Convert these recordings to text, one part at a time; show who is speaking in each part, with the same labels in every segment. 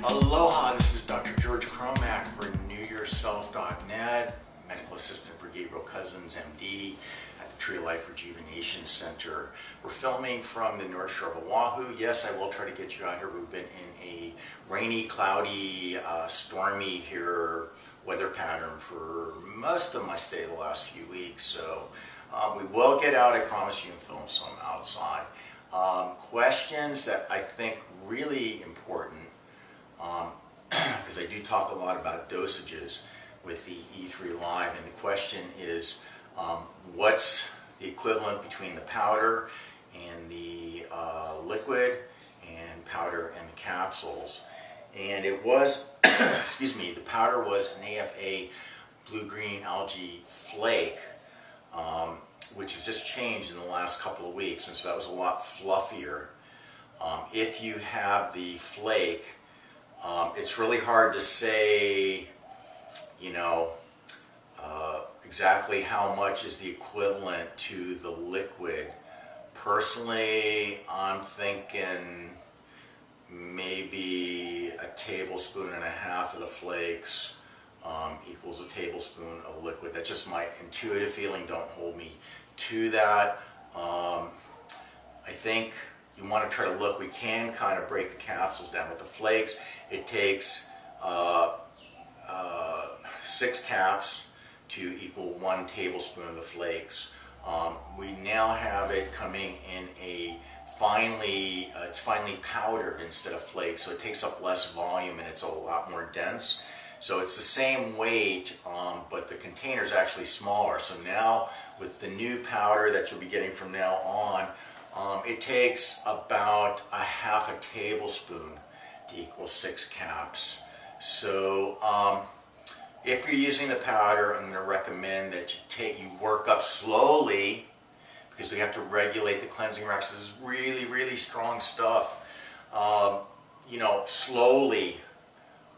Speaker 1: Aloha, this is Dr. George Cromack for RenewYourself.net, Medical Assistant for Gabriel Cousins, MD, at the e3live Rejuvenation Center. We're filming from the North Shore of Oahu. Yes, I will try to get you out here. We've been in a rainy, cloudy, stormy here weather pattern for most of my stay the last few weeks. So we will get out, I promise you, and film some outside. Questions that I think really important, because I do talk a lot about dosages with the e3live, and the question is what's the equivalent between the powder and the liquid, and powder and the capsules. And it was excuse me, the powder was an AFA blue-green algae flake, which has just changed in the last couple of weeks, and so that was a lot fluffier. If you have the flake, it's really hard to say, you know, exactly how much is the equivalent to the liquid. Personally, I'm thinking maybe a tablespoon and a half of the flakes equals a tablespoon of liquid. That's just my intuitive feeling. Don't hold me to that. I think you want to try to look. We can kind of break the capsules down. With the flakes, it takes 6 caps to equal 1 tablespoon of the flakes. We now have it coming in a it's finely powdered instead of flakes, so it takes up less volume and it's a lot more dense. So it's the same weight, but the container is actually smaller. So now with the new powder that you'll be getting from now on, it takes about a half a tablespoon to equal 6 caps. So if you're using the powder, I'm going to recommend that you work up slowly, because we have to regulate the cleansing rash. This is really, really strong stuff. You know, slowly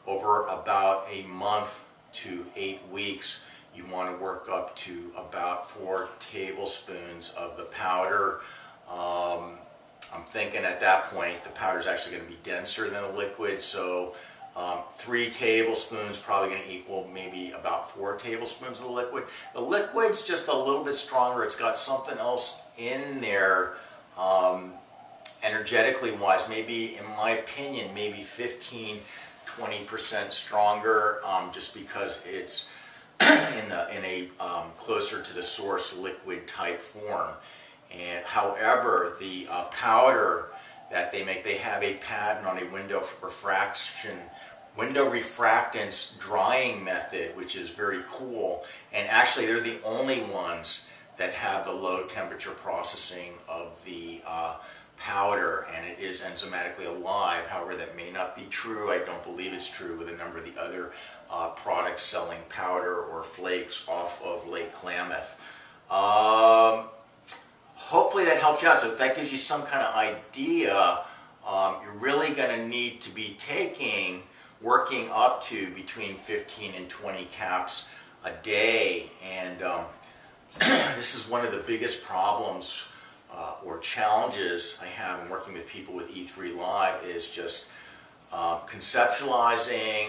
Speaker 1: over about a month to 8 weeks, you want to work up to about 4 tablespoons of the powder. I'm thinking at that point the powder is actually going to be denser than the liquid, so 3 tablespoons probably going to equal maybe about 4 tablespoons of the liquid. The liquid's just a little bit stronger. It's got something else in there, energetically wise, maybe, in my opinion, maybe 15–20% stronger, just because it's in a closer to the source liquid type form. And however, the powder that they make, they have a patent on a window refractance drying method, which is very cool. And actually, they're the only ones that have the low temperature processing of the powder, and it is enzymatically alive. However, that may not be true. I don't believe it's true with a number of the other products selling powder or flakes off of Lake Klamath. Hopefully that helps you out. So if that gives you some kind of idea, you're really going to need to be working up to between 15 and 20 caps a day. And this is one of the biggest problems or challenges I have in working with people with e3live, is just conceptualizing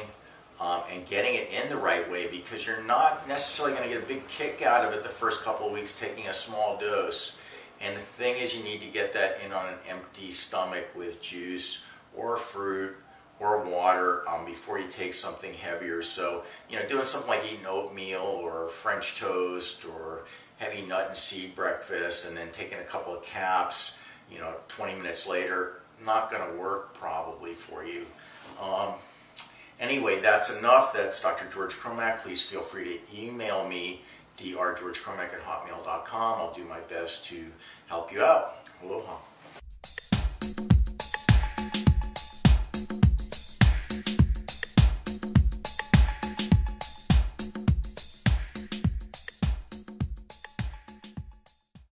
Speaker 1: and getting it in the right way, because you're not necessarily going to get a big kick out of it the first couple of weeks taking a small dose. And the thing is, you need to get that in on an empty stomach with juice or fruit or water before you take something heavier. So, you know, doing something like eating oatmeal or French toast or heavy nut and seed breakfast and then taking a couple of caps, you know, 20 minutes later, not going to work probably for you. Anyway, that's enough. That's Dr. George Cromack. Please feel free to email me, drgeorgecromack@hotmail.com. I'll do my best to help you out. Aloha.